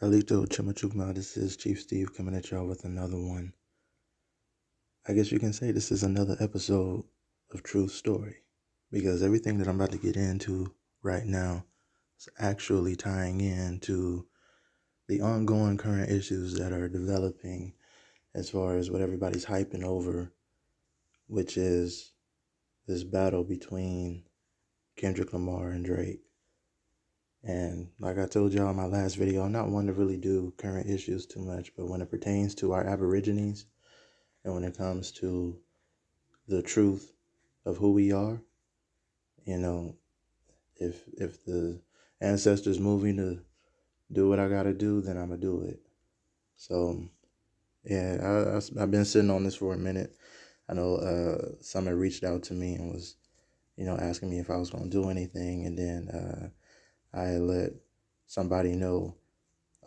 Alito Chimachukma, this is Chief Steve coming at y'all with another one. I guess you can say this is another episode of True Story, because everything that I'm about to get into right now is actually tying into the ongoing current issues that are developing as far as what everybody's hyping over, which is this battle between Kendrick Lamar and Drake. And like I told y'all in my last video, I'm not one to really do current issues too much, but when it pertains to our Aborigines and when it comes to the truth of who we are, if the ancestors move me to do what I gotta do, then I'm gonna do it. So yeah, I've been sitting on this for a minute. I know someone reached out to me and was asking me if I was gonna do anything, and then I had let somebody know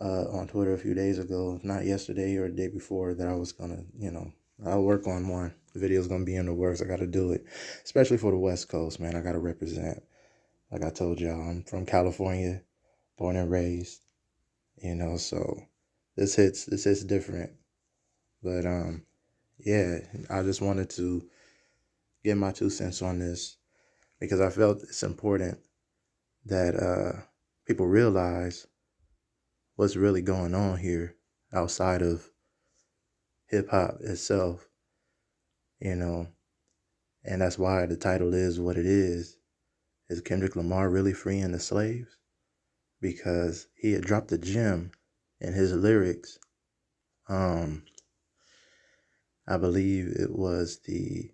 on Twitter a few days ago, not yesterday or the day before, that I was gonna, I'll work on one. The video's gonna be in the works. I gotta do it, especially for the West Coast, man. I gotta represent. Like I told y'all, I'm from California, born and raised, so this hits different. But yeah, I just wanted to get my 2 cents on this because I felt it's important that people realize what's really going on here outside of hip hop itself, and that's why the title is what it is. Is Kendrick Lamar really freeing the slaves? Because he had dropped a gem in his lyrics. I believe it was the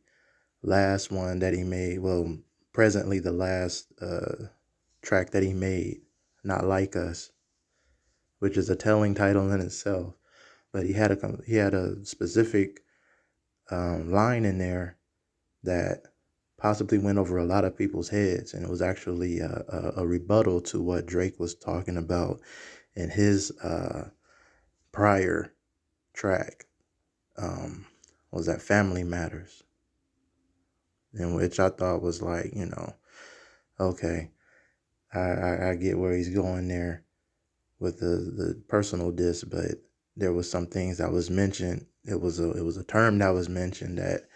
last one that he made. Well, presently the last track that he made, Not Like Us, which is a telling title in itself. But he had a specific line in there that possibly went over a lot of people's heads, and it was actually a rebuttal to what Drake was talking about in his prior track. Was that Family Matters, in which I thought was like, okay, I get where he's going there with the personal diss, but there was some things that was mentioned. It was a term that was mentioned that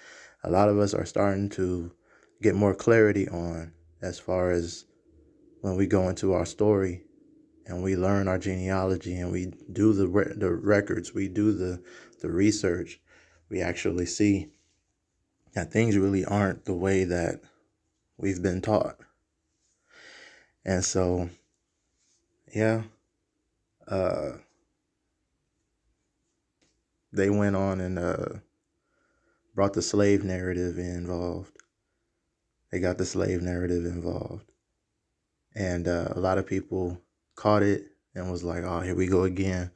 a lot of us are starting to get more clarity on, as far as when we go into our story and we learn our genealogy and we do the records, we do the research, we actually see that things really aren't the way that we've been taught. And so, yeah, they went on and brought the slave narrative involved. They got the slave narrative involved. And a lot of people caught it and was like, oh, here we go again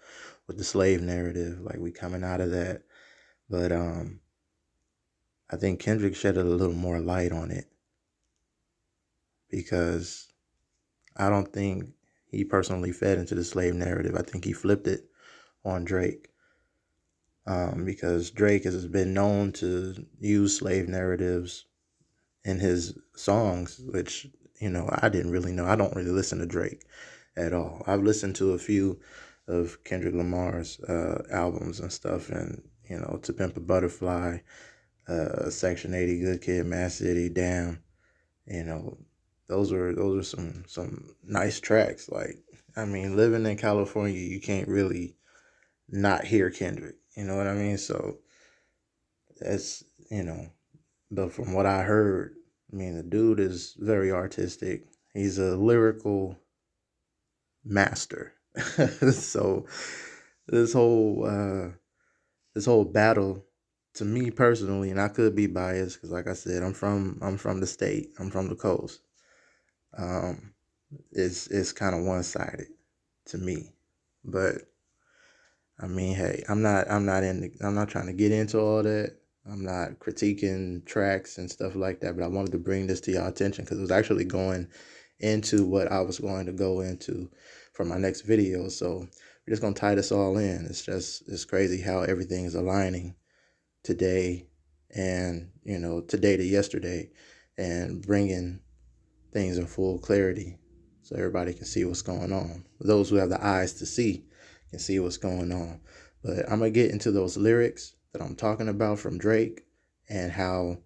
with the slave narrative. Like, we coming out of that. But I think Kendrick shed a little more light on it, because I don't think he personally fed into the slave narrative. I think he flipped it on Drake, because Drake has been known to use slave narratives in his songs, which, I didn't really know. I don't really listen to Drake at all. I've listened to a few of Kendrick Lamar's albums and stuff, and, To Pimp a Butterfly, Section 80, Good Kid, Mad City, Damn, those are some nice tracks. Like, I mean, living in California, you can't really not hear Kendrick. You know what I mean? So that's, but from what I heard, I mean, the dude is very artistic. He's a lyrical master. So this whole battle, to me personally, and I could be biased because, like I said, I'm from the state. I'm from the coast. It's kind of one-sided to me, but I mean, hey, I'm not trying to get into all that. I'm not critiquing tracks and stuff like that, but I wanted to bring this to y'all attention because it was actually going into what I was going to go into for my next video. So we're just going to tie this all in. It's crazy how everything is aligning today and, today to yesterday, and bringing things in full clarity so everybody can see what's going on. Those who have the eyes to see can see what's going on. But I'm gonna get into those lyrics that I'm talking about from Drake and how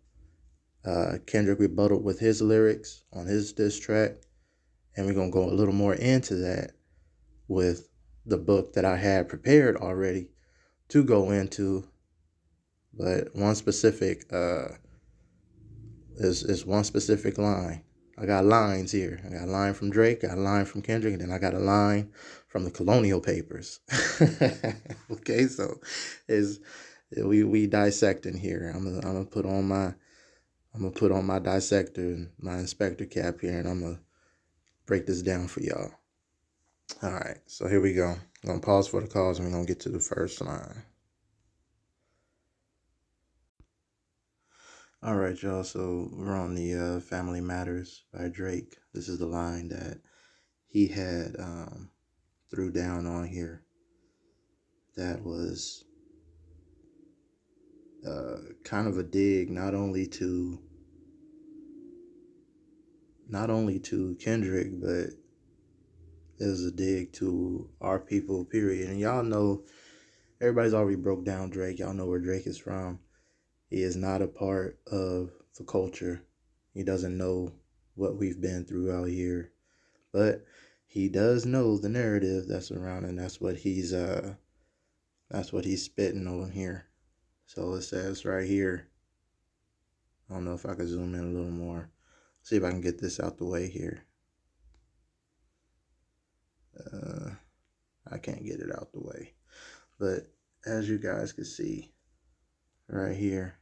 Kendrick rebutted with his lyrics on his diss track, and we're gonna go a little more into that with the book that I had prepared already to go into. But one specific is one specific line. I got lines here. I got a line from Drake, got a line from Kendrick, and then I got a line from the Colonial Papers. Okay, so is we dissecting here. I'm gonna put on my dissector and my inspector cap here, and I'm gonna break this down for y'all. All right, so here we go. I'm gonna pause for the cause, and we're gonna get to the first line. All right, y'all. So we're on the Family Matters by Drake. This is the line that he had threw down on here. That was kind of a dig, not only to Kendrick, but it was a dig to our people. Period. And y'all know, everybody's already broke down Drake. Y'all know where Drake is from. He is not a part of the culture. He doesn't know what we've been through out here. But he does know the narrative that's around, and that's what he's spitting on here. So it says right here. I don't know if I can zoom in a little more. See if I can get this out the way here. I can't get it out the way. But as you guys can see right here,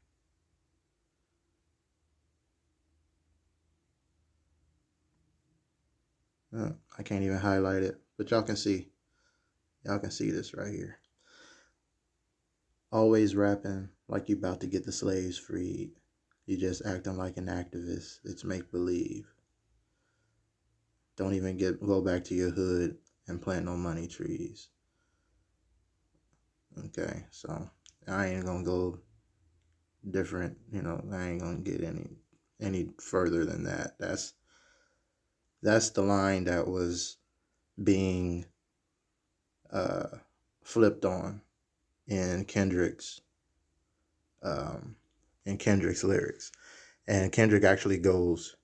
I can't even highlight it, but y'all can see this right here. Always rapping like you about to get the slaves freed. You just acting like an activist. It's make believe. Don't even go back to your hood and plant no money trees. Okay, so I ain't gonna go different, I ain't gonna get any further than that. That's the line that was being flipped on in Kendrick's lyrics. And Kendrick actually goes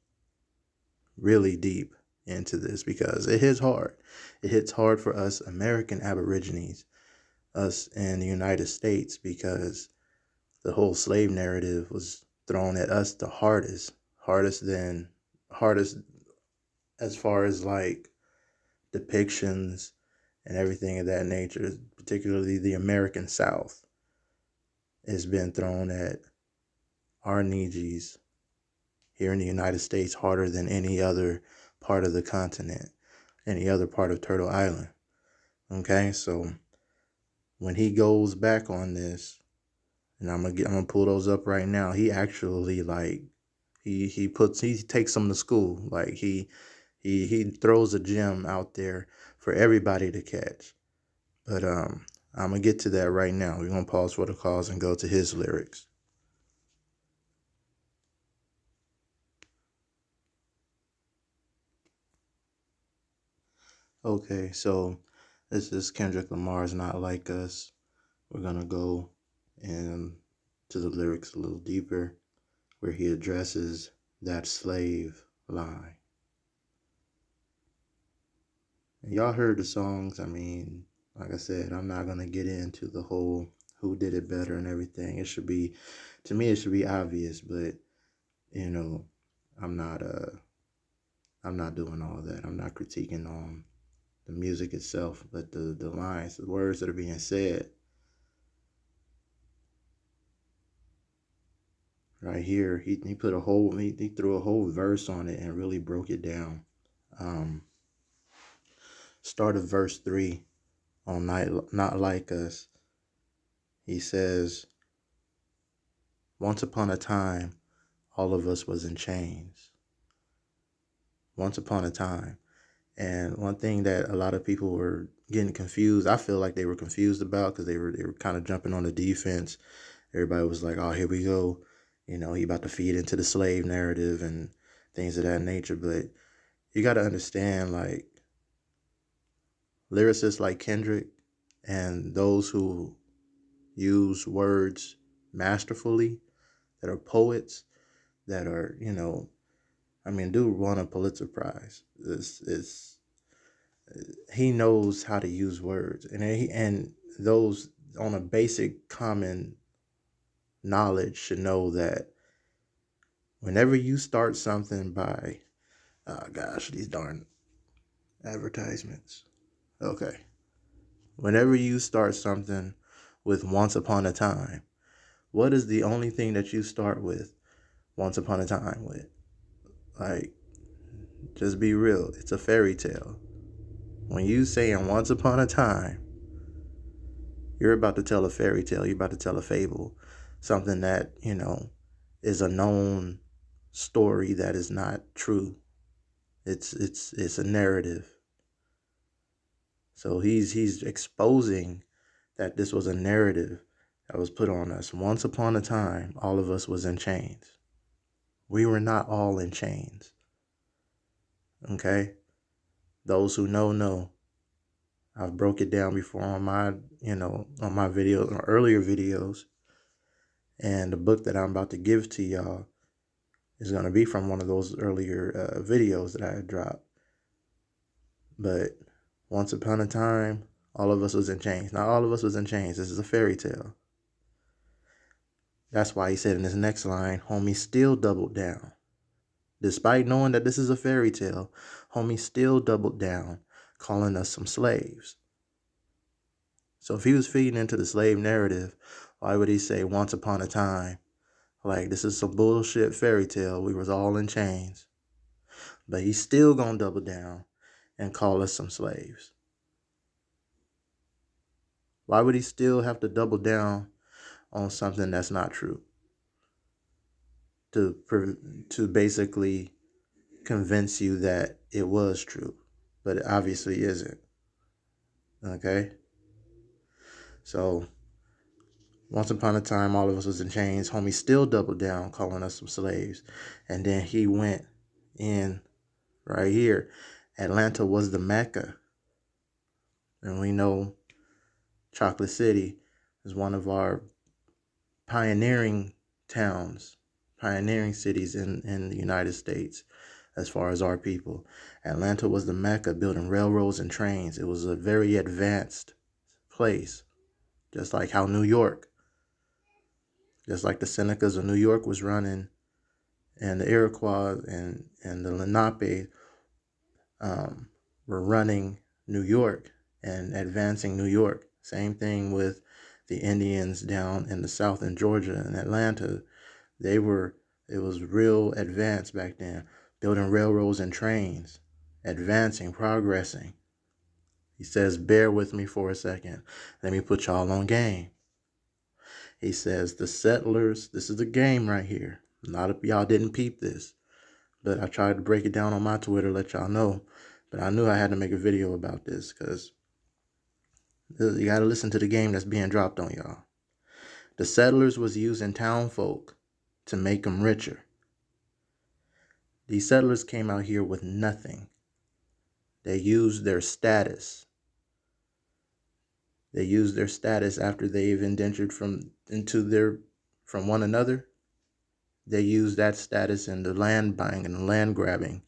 really deep into this because it hits hard. It hits hard for us American Aborigines, us in the United States, because the whole slave narrative was thrown at us the hardest as far as like depictions and everything of that nature, particularly the American South, has been thrown at our Nijis here in the United States harder than any other part of the continent, any other part of Turtle Island. Okay, so when he goes back on this, and I'm gonna pull those up right now, he actually he takes them to school. Like he throws a gem out there for everybody to catch. But I'm gonna get to that right now. We're gonna pause for the cause and go to his lyrics. Okay, so this is Kendrick Lamar's Not Like Us. We're gonna go and to the lyrics a little deeper, where he addresses that slave line. And y'all heard the songs. I mean, like I said, I'm not gonna get into the whole who did it better and everything. To me, it should be obvious, but I'm not I'm not doing all that. I'm not critiquing on the music itself, but the lines, the words that are being said. Right here, he put he threw a whole verse on it and really broke it down. Start of verse 3 on Not Like Us. He says, once upon a time, all of us was in chains. Once upon a time. And one thing that a lot of people were getting confused, I feel like they were confused about, because they were kind of jumping on the defense. Everybody was like, oh, here we go. He about to feed into the slave narrative and things of that nature. But you got to understand, like, lyricists like Kendrick, And those who use words masterfully, that are poets, that are, I mean, dude won a Pulitzer Prize. He knows how to use words, and those on a basic common knowledge should know that whenever you start something by, oh gosh, these darn advertisements. Okay. Whenever you start something with once upon a time, what is the only thing that you start with once upon a time with? Like, just be real. It's a fairy tale. When you saying once upon a time, you're about to tell a fairy tale. You're about to tell a fable. Something that, is a known story that is not true. It's a narrative. So he's exposing that this was a narrative that was put on us. Once upon a time, all of us was in chains. We were not all in chains. Okay? Those who know. I've broke it down before on my, on my videos, or earlier videos. And the book that I'm about to give to y'all is going to be from one of those earlier videos that I had dropped. But once upon a time, all of us was in chains. Not all of us was in chains. This is a fairy tale. That's why he said in his next line, homie still doubled down. Despite knowing that this is a fairy tale, homie still doubled down, calling us some slaves. So if he was feeding into the slave narrative, why would he say once upon a time? Like, this is some bullshit fairy tale. We was all in chains. But he's still gonna double down and call us some slaves. Why would he still have to double down on something that's not true? To basically convince you that it was true, but it obviously isn't. Okay? So, once upon a time, all of us was in chains. Homie still doubled down, calling us some slaves. And then he went in right here. Atlanta was the Mecca. And we know Chocolate City is one of our pioneering towns, pioneering cities in the United States as far as our people. Atlanta was the Mecca, building railroads and trains. It was a very advanced place, just like how New York, just like the Senecas of New York was running, and the Iroquois and the Lenape were running New York and advancing New York. Same thing with the Indians down in the South in Georgia and Atlanta. It was real advanced back then, building railroads and trains, advancing, progressing. He says, bear with me for a second. Let me put y'all on game. He says, the settlers, this is a game right here. A lot of y'all didn't peep this, but I tried to break it down on my Twitter, let y'all know. But I knew I had to make a video about this because you got to listen to the game that's being dropped on y'all. The settlers was using town folk to make them richer. These settlers came out here with nothing. They used their status. They used their status after they've indentured from one another. They used that status in the land buying and the land grabbing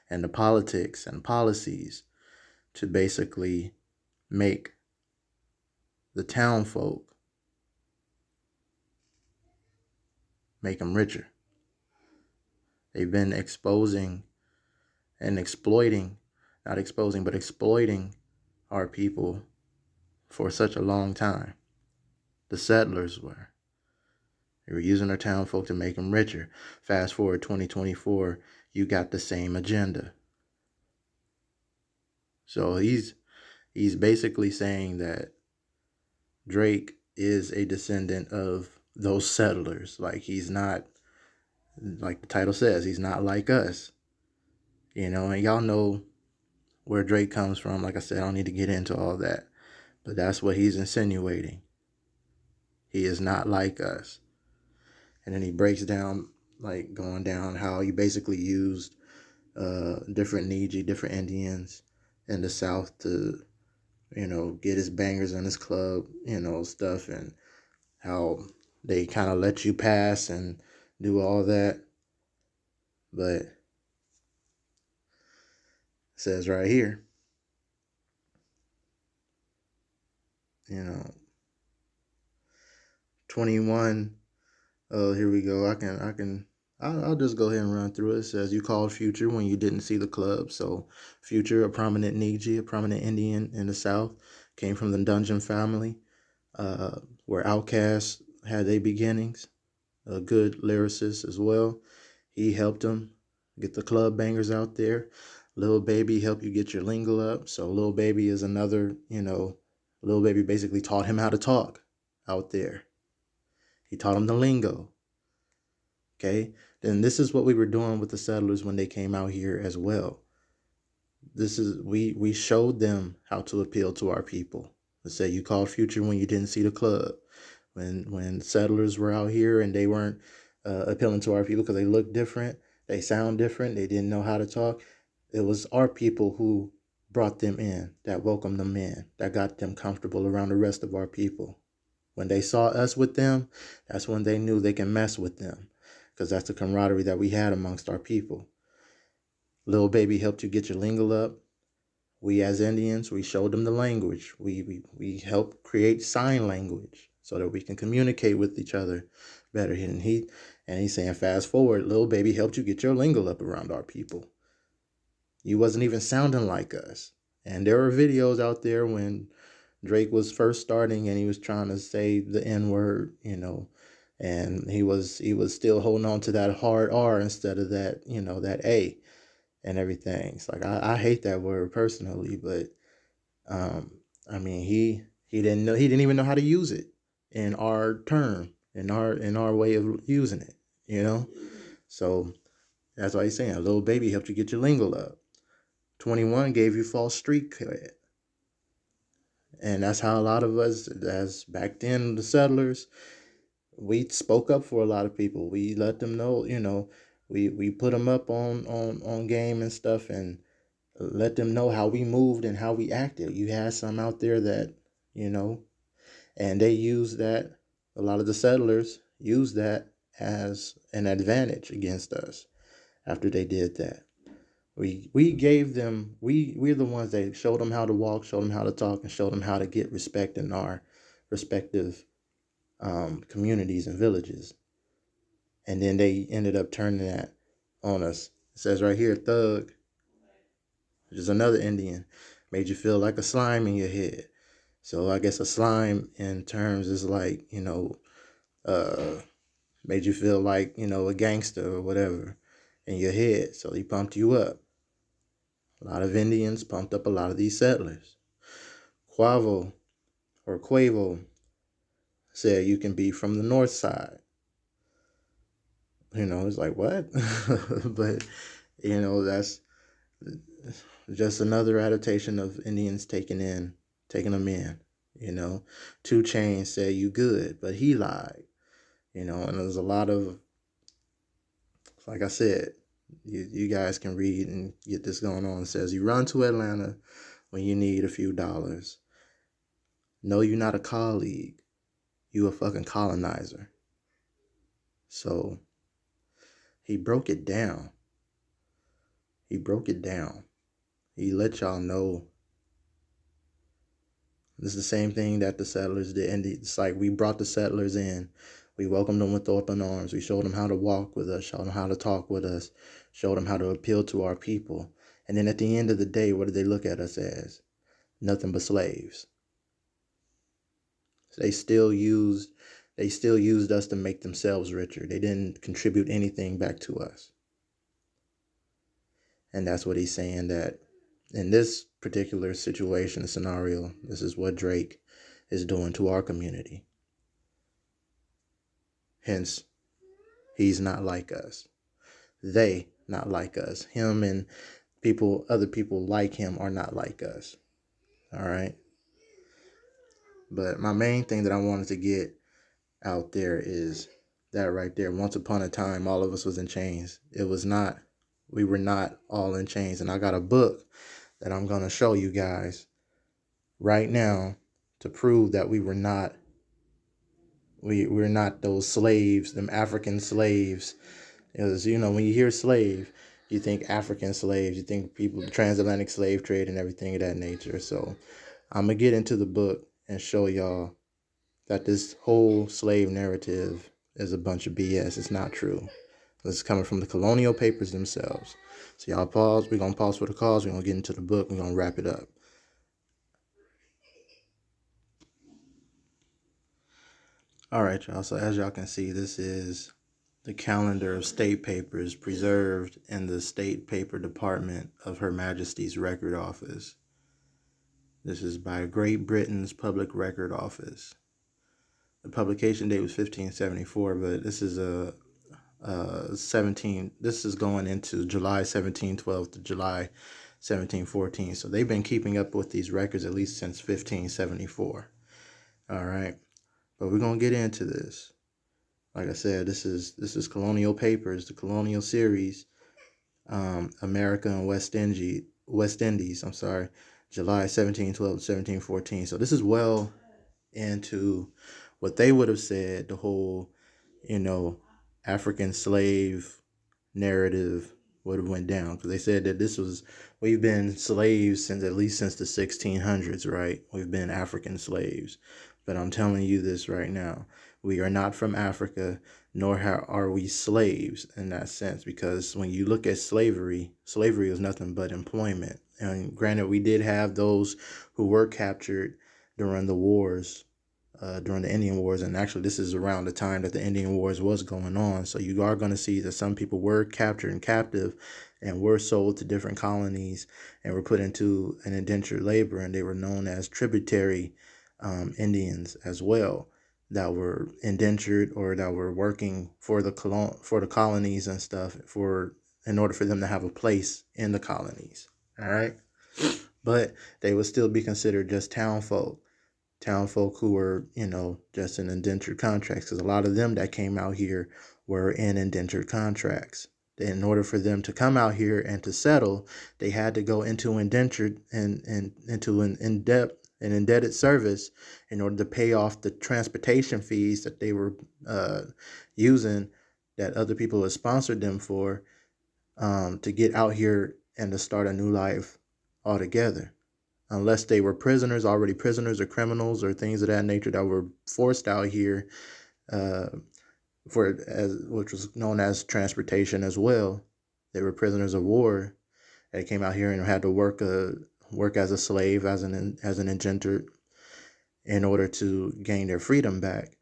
and the politics and policies to basically make the town folk, make them richer. They've been exposing and exploiting, not exposing, but exploiting our people for such a long time. The settlers were. They were using their town folk to make them richer. Fast forward 2024, you got the same agenda. So he's basically saying that Drake is a descendant of those settlers. Like, he's not, like the title says, he's not like us. And y'all know where Drake comes from. Like I said, I don't need to get into all that. But that's what he's insinuating. He is not like us. And then he breaks down, like going down how he basically used different Niji, different Indians in the South to get his bangers in his club, stuff, and how they kind of let you pass and do all that. But it says right here, you know, 21. Oh, here we go. I'll just go ahead and run through it. It says you called Future when you didn't see the club. So Future, a prominent Niji, a prominent Indian in the South, came from the Dungeon family, where Outkast had their beginnings. A good lyricist as well. He helped him get the club bangers out there. Lil Baby helped you get your lingo up. So Lil Baby is another, Lil Baby basically taught him how to talk out there. He taught him the lingo. Okay. Then this is what we were doing with the settlers when they came out here as well. We showed them how to appeal to our people. Let's say you called Future when you didn't see the club. When settlers were out here and they weren't appealing to our people because they looked different, they sound different, they didn't know how to talk. It was our people who brought them in, that welcomed them in, that got them comfortable around the rest of our people. When they saw us with them, that's when they knew they can mess with them, because that's the camaraderie that we had amongst our people. Lil Baby helped you get your lingo up. We as Indians, we showed them the language. We helped create sign language so that we can communicate with each other better. And he's saying, fast forward, Lil Baby helped you get your lingo up around our people. You wasn't even sounding like us. And there are videos out there when Drake was first starting and he was trying to say the N-word, and he was still holding on to that hard R instead of that, that A and everything. It's like I hate that word personally, but I mean he didn't even know how to use it in our term, in our way of using it. So that's why he's saying a Little Baby helped you get your lingo up. 21 gave you false street cred. And that's how a lot of us, as back then, the settlers, we spoke up for a lot of people. We let them know, we put them up on game and stuff, and let them know how we moved and how we acted. You had some out there that, and they used that, a lot of the settlers used that as an advantage against us after they did that. We gave them, we're the ones that showed them how to walk, showed them how to talk, and showed them how to get respect in our respective communities and villages. And then they ended up turning that on us. It says right here, Thug, which is another Indian, made you feel like a slime in your head. So I guess a slime in terms is like, made you feel like, a gangster or whatever in your head. So he pumped you up. A lot of Indians pumped up a lot of these settlers. Quavo or Quavo said you can be from the north side. It's like, what? But, that's just another adaptation of Indians taking them in. 2 Chainz said you good, but he lied. And there's a lot of, like I said, you guys can read and get this going on. It says you run to Atlanta when you need a few dollars. No, you're not a colleague. You a fucking colonizer. So he broke it down. He let y'all know. This is the same thing that the settlers did. And it's like we brought the settlers in. We welcomed them with open arms. We showed them how to walk with us, showed them how to talk with us, showed them how to appeal to our people. And then at the end of the day, what did they look at us as? Nothing but slaves. They still used us to make themselves richer. They didn't contribute anything back to us. And that's what he's saying, that in this particular situation, scenario, this is what Drake is doing to our community. Hence, he's not like us. They not like us. Him and other people like him are not like us. All right. But my main thing that I wanted to get out there is that right there. Once upon a time, all of us was in chains. We were not all in chains. And I got a book that I'm going to show you guys right now to prove that we're not those slaves, them African slaves. Because, when you hear slave, you think African slaves, you think people, transatlantic slave trade and everything of that nature. So I'm going to get into the book and show y'all that this whole slave narrative is a bunch of BS. It's not true. This is coming from the Colonial Papers themselves. So y'all pause. We're going to pause for the cause. We're going to get into the book. We're going to wrap it up. All right, y'all. So as y'all can see, this is the calendar of state papers preserved in the State Paper Department of Her Majesty's Record Office. This is by Great Britain's Public Record Office. The publication date was 1574, but this is this is going into July 1712 to July 1714. So they've been keeping up with these records at least since 1574. All right. But we're going to get into this. Like I said, this is Colonial Papers, the Colonial Series, America and West Indies, July 1712 to 1714. So this is well into what they would have said the whole, African slave narrative would have went down, because they said that we've been slaves since the 1600s, right? We've been African slaves. But I'm telling you this right now, we are not from Africa, nor are we slaves in that sense, because when you look at slavery is nothing but employment. And granted, we did have those who were captured during the wars, during the Indian Wars, and actually this is around the time that the Indian Wars was going on. So you are going to see that some people were captured and captive and were sold to different colonies and were put into an indentured labor, and they were known as tributary Indians as well, that were indentured or that were working for the colonies and stuff in order for them to have a place in the colonies. All right, but they would still be considered just town folk who were, just in indentured contracts, because a lot of them that came out here were in indentured contracts. In order for them to come out here and to settle, they had to go into indentured and into an indebted service in order to pay off the transportation fees that they were using, that other people had sponsored them for, to get out here and to start a new life altogether. Unless they were already prisoners or criminals or things of that nature that were forced out here, which was known as transportation as well. They were prisoners of war. They came out here and had to work as a slave, as an indentured, in order to gain their freedom back.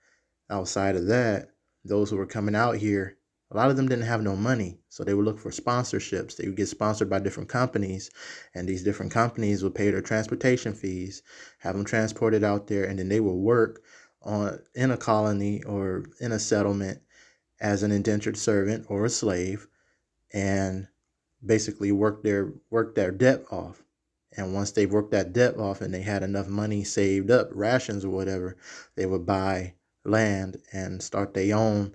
Outside of that, those who were coming out here, a lot of them didn't have no money, so they would look for sponsorships. They would get sponsored by different companies, and these different companies would pay their transportation fees, have them transported out there, and then they would work in a colony or in a settlement as an indentured servant or a slave, and basically work their debt off. And once they worked that debt off and they had enough money saved up, rations or whatever, they would buy land and have their own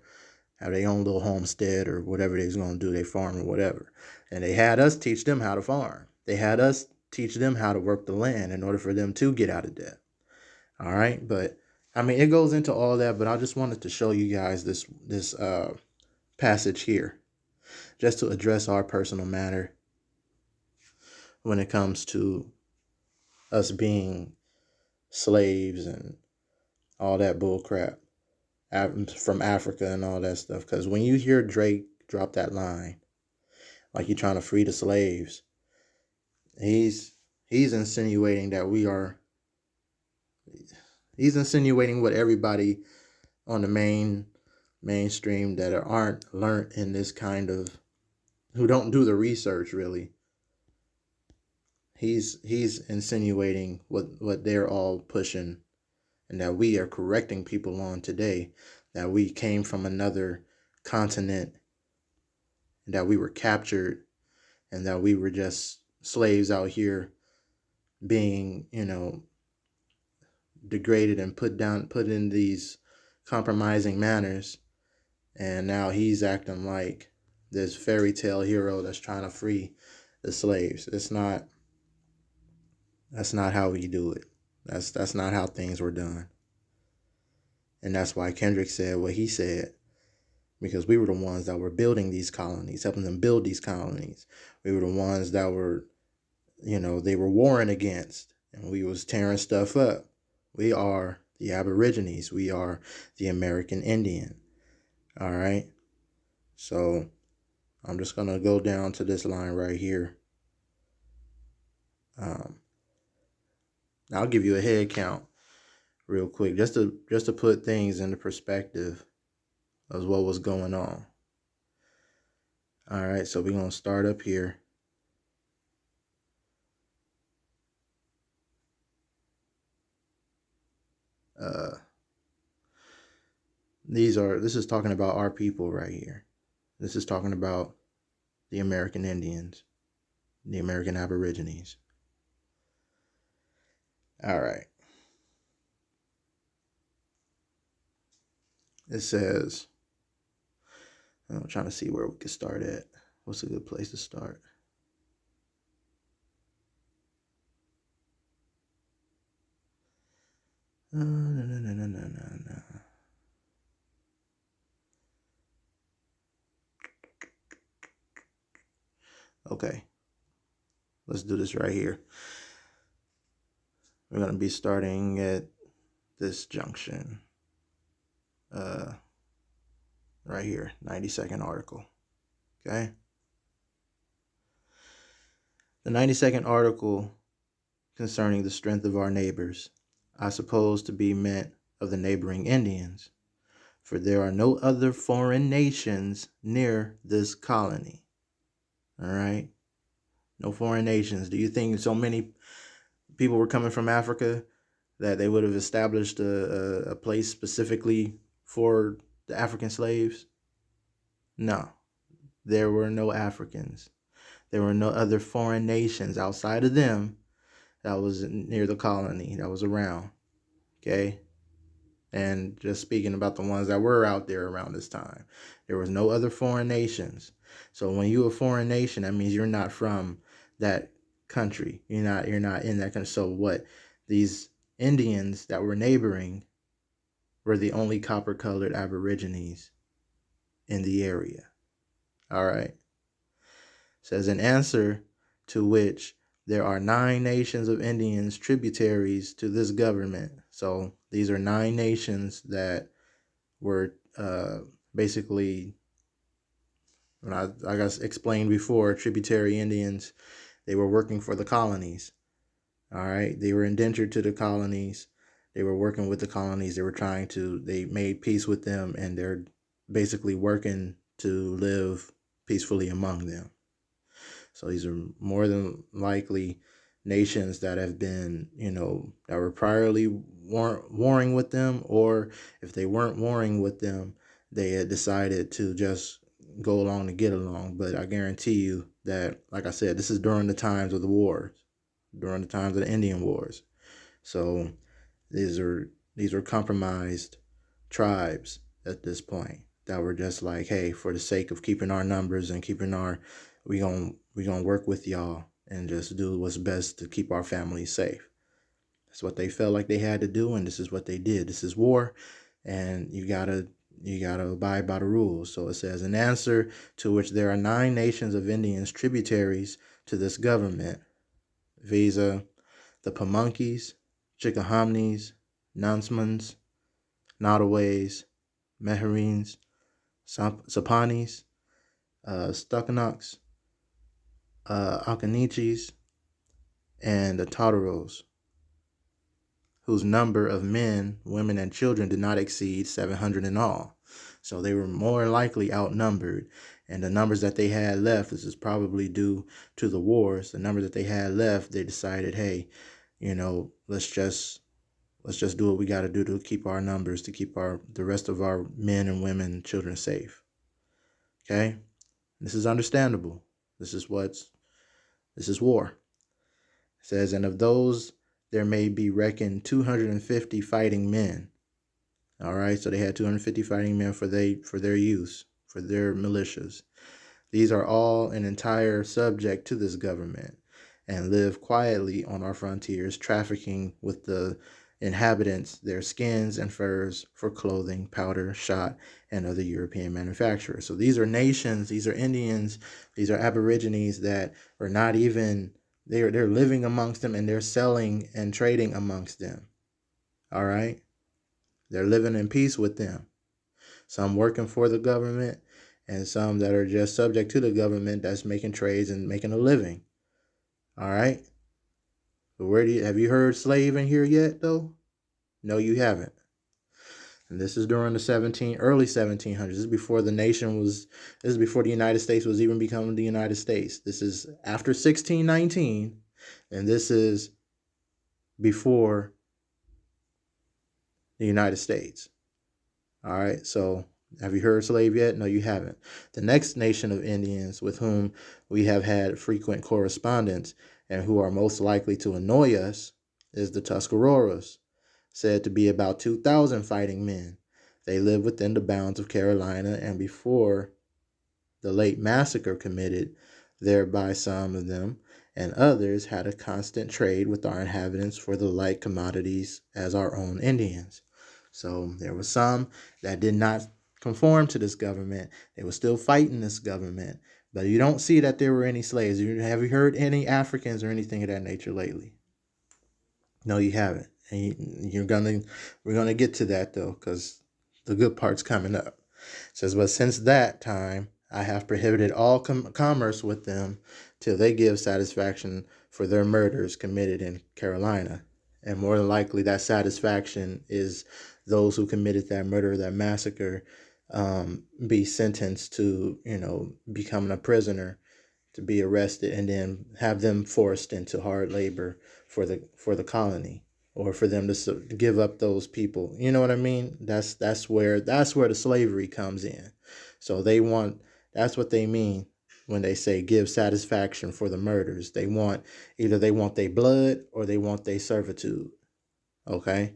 little homestead or whatever they was going to do, they farm or whatever. And they had us teach them how to farm. They had us teach them how to work the land in order for them to get out of debt. All right. But I mean, it goes into all that, but I just wanted to show you guys this passage here, just to address our personal matter when it comes to us being slaves and all that bull crap from Africa and all that stuff. Because when you hear Drake drop that line, like you're trying to free the slaves, he's insinuating that he's insinuating what everybody on the mainstream that aren't learned in this kind of, who don't do the research really. He's insinuating what they're all pushing, and that we are correcting people on today, that we came from another continent, and that we were captured, and that we were just slaves out here being, degraded and put in these compromising manners. And now he's acting like this fairy tale hero that's trying to free the slaves. That's not how we do it. That's not how things were done. And that's why Kendrick said what he said, because we were the ones that were building these colonies, helping them build these colonies. We were the ones that were, they were warring against, and we was tearing stuff up. We are the Aborigines. We are the American Indian. All right. So I'm just going to go down to this line right here. I'll give you a head count real quick, just to put things into perspective of what was going on. All right, so we're going to start up here. This is talking about our people right here. This is talking about the American Indians, the American Aborigines. All right. It says, I'm trying to see where we could start at. What's a good place to start? No. Okay. Let's do this right here. We're going to be starting at this junction. Right here, 90-second article. Okay. The 90-second article concerning the strength of our neighbors, I suppose to be meant of the neighboring Indians, for there are no other foreign nations near this colony. All right. No foreign nations. Do you think so many people were coming from Africa that they would have established a place specifically for the African slaves? No, there were no Africans. There were no other foreign nations outside of them that was near the colony, that was around. Okay. And just speaking about the ones that were out there around this time, there was no other foreign nations. So when you're a foreign nation, that means you're not from that country. You're not in that country. So what? These Indians that were neighboring were the only copper-colored Aborigines in the area. All right. It says in answer to which there are 9 nations of Indians tributaries to this government. So these are 9 nations that were basically, when I guess explained before, tributary Indians. They were working for the colonies. All right. They were indentured to the colonies. They were working with the colonies. They made peace with them, and they're basically working to live peacefully among them. So these are more than likely nations that have been, that were priorly warring with them, or if they weren't warring with them, they had decided to just go along to get along. But I guarantee you that, like I said, this is during the times of the wars, during the times of the Indian Wars. So these were compromised tribes at this point that were just like, hey, for the sake of keeping our numbers and keeping we gonna work with y'all and just do what's best to keep our families safe. That's what they felt like they had to do, and this is what they did. This is war, and you gotta abide by the rules. So it says, in answer to which there are 9 nations of Indians tributaries to this government, viz. The Pamunkeys, Chickahominies, Nansmans, Nottaways, Meherines, Sapanis, Stuckanoks, Occaneechees, and the Totteros, whose number of men, women, and children did not exceed 700 in all. So they were more likely outnumbered. And the numbers that they had left, this is probably due to the wars, the numbers that they had left, they decided, hey, let's just do what we got to do to keep our numbers, to keep the rest of our men and women and children safe. Okay? This is understandable. This is war. It says, and of those there may be reckoned 250 fighting men. All right, so they had 250 fighting men for their use, for their militias. These are all an entire subject to this government, and live quietly on our frontiers, trafficking with the inhabitants their skins and furs for clothing, powder, shot, and other European manufacturers. So these are nations, these are Indians, these are Aborigines that are not even, they're living amongst them, and they're selling and trading amongst them. All right? They're living in peace with them. Some working for the government, and some that are just subject to the government that's making trades and making a living. All right? But have you heard slave in here yet though? No, you haven't. And this is during the early 1700s. This is before this is before the United States was even becoming the United States. This is after 1619, and this is before the United States. All right, so have you heard slave yet? No, you haven't. The next nation of Indians with whom we have had frequent correspondence and who are most likely to annoy us is the Tuscaroras, said to be about 2,000 fighting men. They live within the bounds of Carolina, and before the late massacre committed there by some of them and others, had a constant trade with our inhabitants for the like commodities as our own Indians. So there were some that did not conform to this government. They were still fighting this government, but you don't see that there were any slaves. Have you heard any Africans or anything of that nature lately? No, you haven't. And we're gonna get to that though, because the good part's coming up. It says, but since that time, I have prohibited all commerce with them till they give satisfaction for their murders committed in Carolina. And more than likely, that satisfaction is those who committed that murder, that massacre, be sentenced to, becoming a prisoner, to be arrested, and then have them forced into hard labor for the colony, or for them to give up those people. You know what I mean? That's where the slavery comes in. So that's what they mean when they say give satisfaction for the murders. They want their blood or they want their servitude. Okay?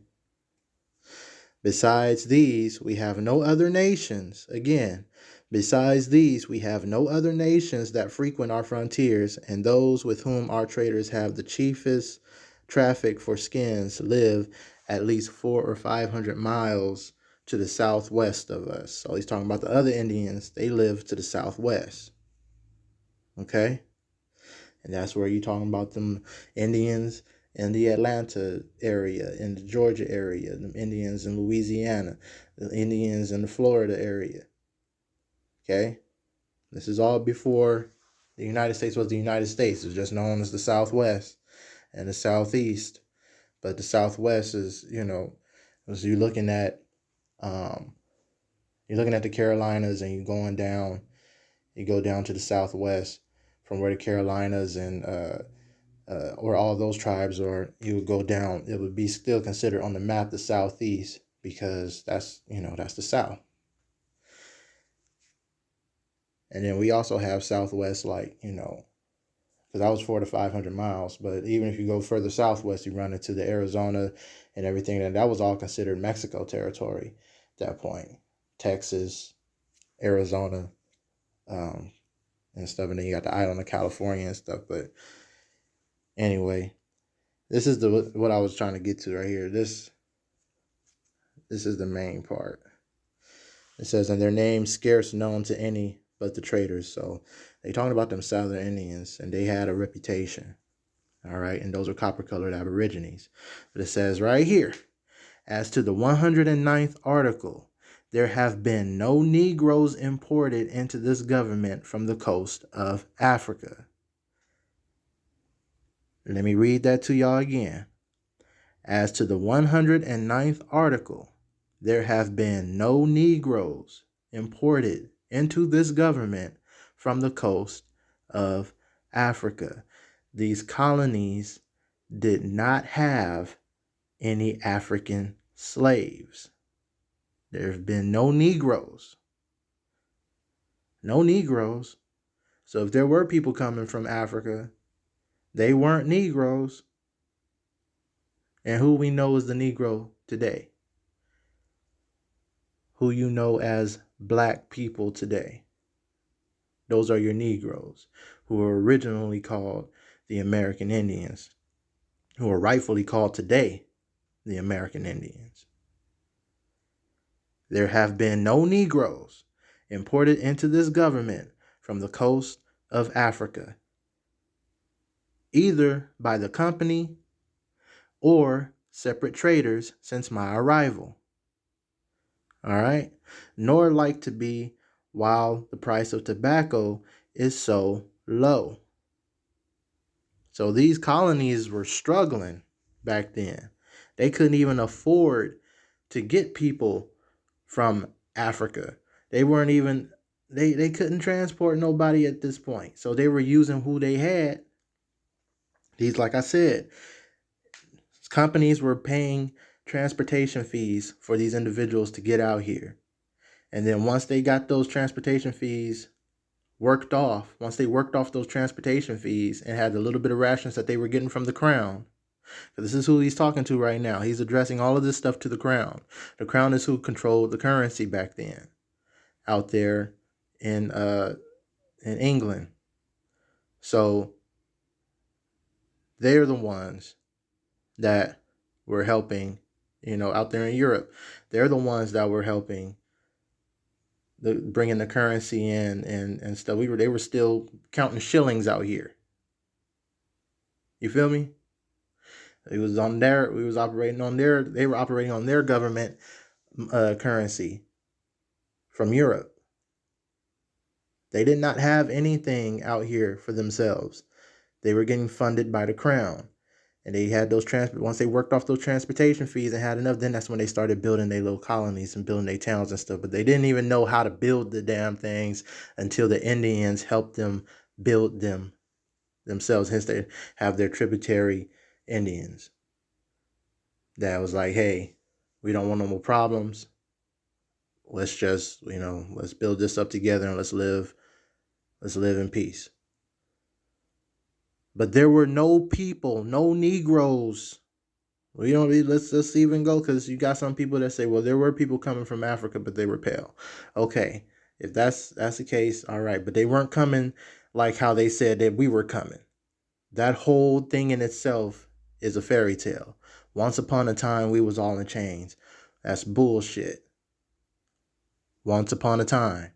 Besides these, we have no other nations. Again, besides these, we have no other nations that frequent our frontiers, and those with whom our traders have the chiefest traffic for skins live at least 400 or 500 miles to the southwest of us. So he's talking about the other Indians. They live to the southwest. Okay? And that's where you're talking about them Indians in the Atlanta area, in the Georgia area, the Indians in Louisiana, the Indians in the Florida area. Okay? This is all before the United States was the United States. It was just known as the Southwest and the Southeast. But the Southwest is, as you're looking at the Carolinas, and you go down to the Southwest from where the Carolinas and or all those tribes are, you would go down, it would be still considered on the map the Southeast, because that's the South. And then we also have Southwest, because I was 400 to 500 miles, but even if you go further southwest, you run into the Arizona and everything, and that was all considered Mexico territory at that point. Texas, Arizona, and stuff, and then you got the island of California and stuff. But anyway, this is what I was trying to get to right here. This is the main part. It says, and their names scarce known to any but the traders. So they talking about them Southern Indians, and they had a reputation. All right, and those are copper-colored Aborigines. But it says right here, as to the 109th article, there have been no Negroes imported into this government from the coast of Africa. Let me read that to y'all again. As to the 109th article, there have been no Negroes imported into this government from the coast of Africa. These colonies did not have any African slaves. There have been no Negroes. No Negroes. So if there were people coming from Africa, they weren't Negroes. And who we know is the Negro today? Who you know as black people today? Those are your Negroes, who were originally called the American Indians, who are rightfully called today the American Indians. There have been no Negroes imported into this government from the coast of Africa, either by the company or separate traders since my arrival. All right? Nor like to be while the price of tobacco is so low. So these colonies were struggling back then. They couldn't even afford to get people from Africa. They weren't even they couldn't transport nobody at this point. So they were using who they had. These, like I said, companies were paying transportation fees for these individuals to get out here. And then once they got those transportation fees once they worked off those transportation fees and had the little bit of rations that they were getting from the crown, because this is who he's talking to right now. He's addressing all of this stuff to the crown. The crown is who controlled the currency back then out there in England. So they're the ones that were helping, out there in Europe. They're the ones that were helping bringing the currency in and stuff. They were still counting shillings out here. You feel me? We was operating on they were operating on their government currency from Europe. They did not have anything out here for themselves. They were getting funded by the crown. And they had once they worked off those transportation fees and had enough, then that's when they started building their little colonies and building their towns and stuff. But they didn't even know how to build the damn things until the Indians helped them build them themselves. Hence they have their tributary Indians. That was like, hey, we don't want no more problems. Let's just, let's build this up together and let's live in peace. But there were no people, no Negroes. Let's even go, because you got some people that say, well, there were people coming from Africa, but they were pale. Okay, if that's the case, all right. But they weren't coming like how they said that we were coming. That whole thing in itself is a fairy tale. Once upon a time, we was all in chains. That's bullshit. Once upon a time.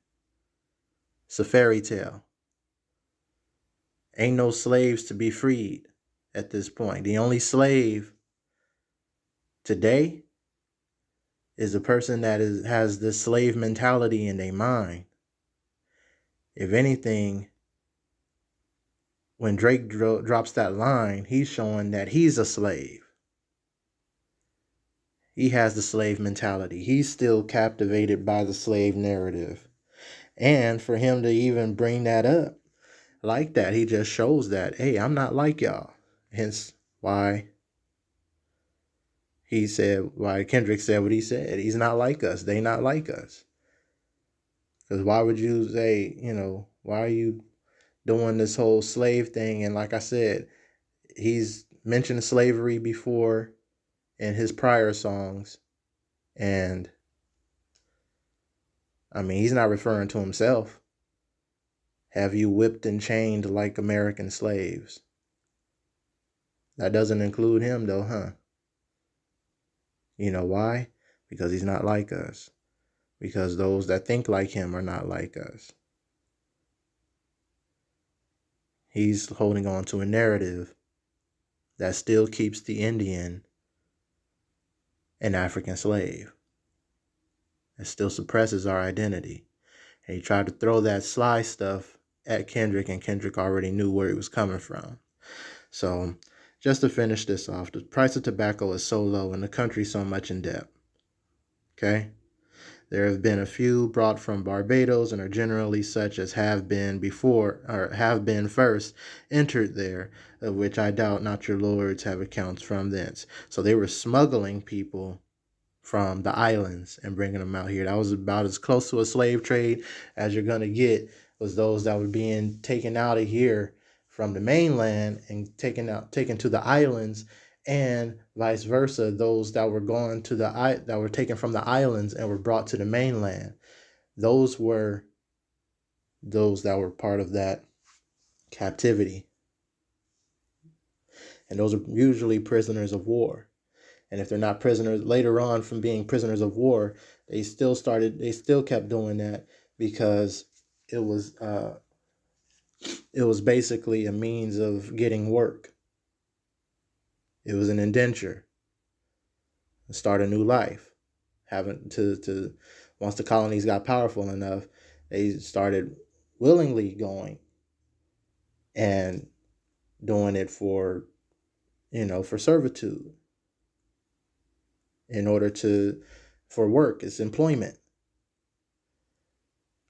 It's a fairy tale. Ain't no slaves to be freed at this point. The only slave today is a person that has this slave mentality in their mind. If anything, when Drake drops that line, he's showing that he's a slave. He has the slave mentality. He's still captivated by the slave narrative. And for him to even bring that up like that, he just shows that, hey, I'm not like y'all. Hence why Kendrick said what he said. He's not like us. They not like us. Because why would you say, why are you doing this whole slave thing? And like I said, he's mentioned slavery before in his prior songs. And I mean, he's not referring to himself. Have you whipped and chained like American slaves? That doesn't include him though, huh? You know why? Because he's not like us. Because those that think like him are not like us. He's holding on to a narrative that still keeps the Indian an African slave. It still suppresses our identity. And he tried to throw that sly stuff at Kendrick, and Kendrick already knew where it was coming from. So just to finish this off, the price of tobacco is so low and the country so much in debt. Okay? There have been a few brought from Barbados and are generally such as have been before, or have been first entered there, of which I doubt not your lords have accounts from thence. So they were smuggling people from the islands and bringing them out here. That was about as close to a slave trade as you're going to get, was those that were being taken out of here from the mainland and taken to the islands, and vice versa, those that were going to that were taken from the islands and were brought to the mainland. Those were those that were part of that captivity. And those are usually prisoners of war. And if they're not prisoners later on from being prisoners of war, they still kept doing that because it was uh, it was basically a means of getting work. It was an indenture to start a new life. Having to once the colonies got powerful enough, they started willingly going and doing it for for servitude in order to for work. It's employment.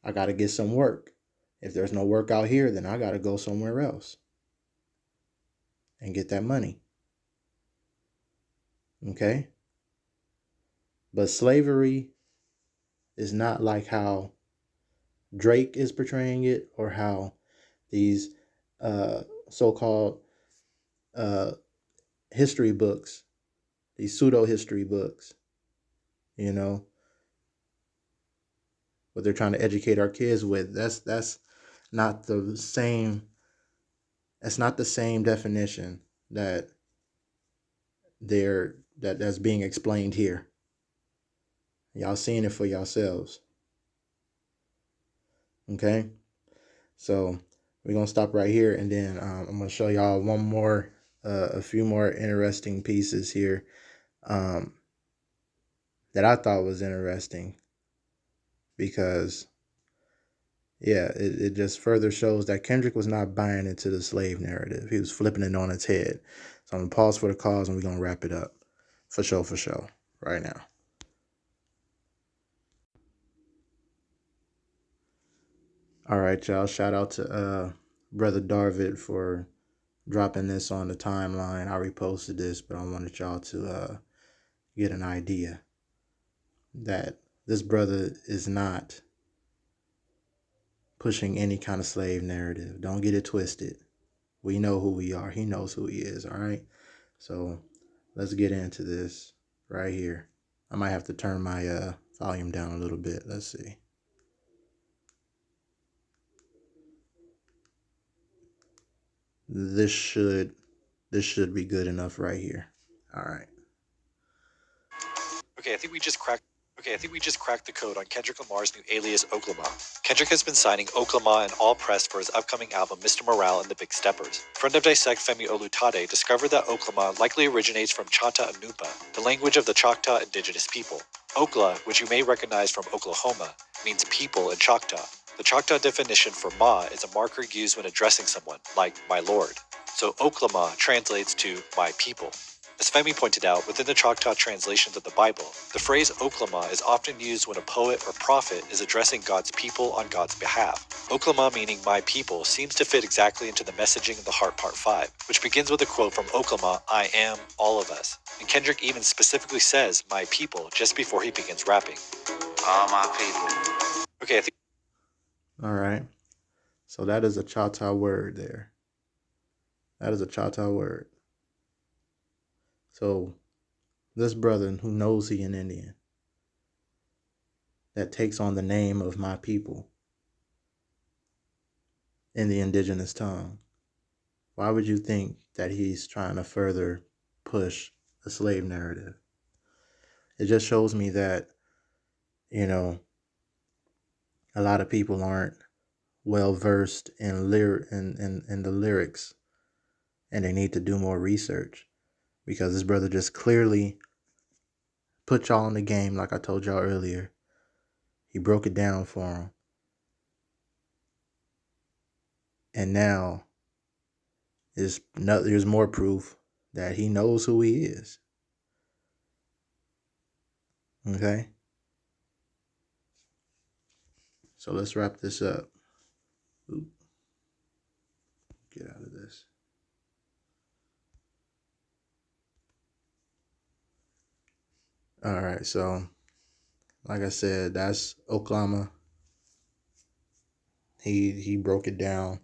I got to get some work. If there's no work out here, then I got to go somewhere else and get that money. Okay? But slavery is not like how Drake is portraying it or how these so-called uh, history books, these pseudo history books, you know, what they're trying to educate our kids with. That's not the same. That's not the same definition that that's being explained here. Y'all seeing it for yourselves. Okay, so we're gonna stop right here, and then I'm gonna show y'all a few more interesting pieces here um, that I thought was interesting because yeah, it just further shows that Kendrick was not buying into the slave narrative. He was flipping it on its head. So I'm gonna pause for the cause, and we're gonna wrap it up for sure, right now. All right, y'all. Shout out to brother Darvid for dropping this on the timeline. I reposted this, but I wanted y'all to get an idea that this brother is not pushing any kind of slave narrative. Don't get it twisted. We know who we are. He knows who he is. All right. So let's get into this right here. I might have to turn my volume down a little bit. Let's see. This should be good enough right here. All right. Okay, I think we just cracked the code on Kendrick Lamar's new alias Oklahoma. Kendrick has been signing Oklahoma in all press for his upcoming album Mr. Morale and the Big Steppers. Friend of Dissect Femi Olutade discovered that Oklahoma likely originates from Chanta Anupa, the language of the Choctaw indigenous people. Okla, which you may recognize from Oklahoma, means people in Choctaw. The Choctaw definition for ma is a marker used when addressing someone, like my lord. So Oklahoma translates to my people. As Femi pointed out, within the Choctaw translations of the Bible, the phrase Oklahoma is often used when a poet or prophet is addressing God's people on God's behalf. Oklahoma meaning my people seems to fit exactly into the messaging of the Heart Part 5, which begins with a quote from Oklahoma, I am all of us. And Kendrick even specifically says my people just before he begins rapping. All my people. Okay, I think. All right. So that is a Choctaw word there. That is a Choctaw word. So this brother who knows he an Indian that takes on the name of my people in the indigenous tongue, why would you think that he's trying to further push the slave narrative? It just shows me that, you know, a lot of people aren't well versed in in the lyrics, and they need to do more research because this brother just clearly put y'all in the game like I told y'all earlier. He broke it down for them. And now there's more proof that he knows who he is. Okay? So let's wrap this up. Oop. Get out of this. All right, so like I said, that's Oklahoma. He broke it down,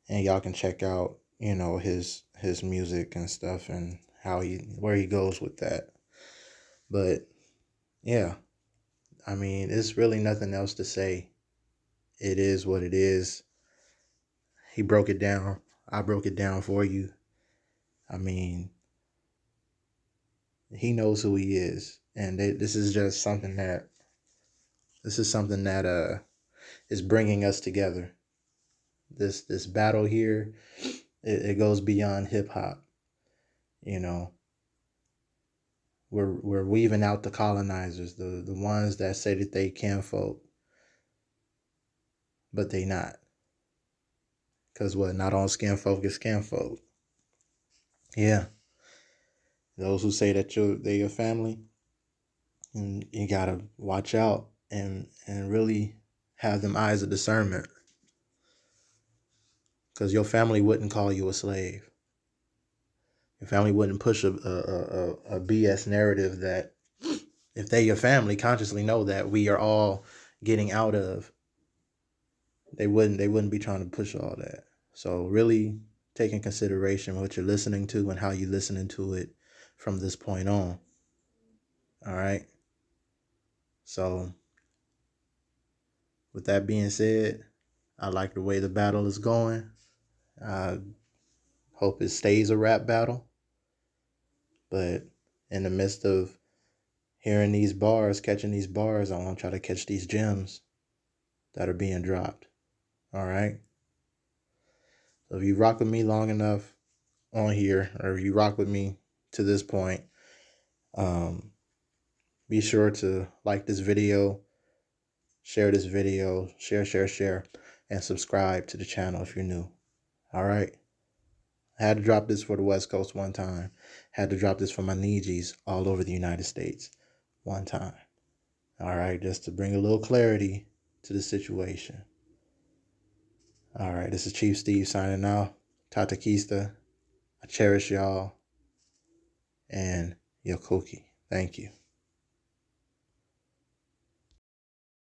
and y'all can check out, his music and stuff and where he goes with that. But yeah, I mean, it's really nothing else to say. It is what it is. He broke it down. I broke it down for you. I mean, he knows who he is, and this is just something that is bringing us together. This battle here, it goes beyond hip hop. You know, we're weaving out the colonizers, the ones that say that they can folk, but they not. Cause what? Not all skin folk is skin folk. Yeah, those who say that they're your family, and you gotta watch out and really have them eyes of discernment. Cause your family wouldn't call you a slave. Your family wouldn't push a BS narrative that if they your family consciously know that we are all getting out of, they wouldn't be trying to push all that. So really take in consideration what you're listening to and how you're listening to it from this point on. All right. So with that being said, I like the way the battle is going. I hope it stays a rap battle. But in the midst of hearing these bars, catching these bars, I want to try to catch these gems that are being dropped. All right. So if you rock with me long enough on here, or if you rock with me to this point, um, be sure to like this video, share this video, share, and subscribe to the channel if you're new. All right. I had to drop this for the West Coast one time. Had to drop this for my Nijis all over the United States one time. All right, just to bring a little clarity to the situation. All right, this is Chief Steve signing out. Tata Kista. I cherish y'all. And Yokoki. Thank you.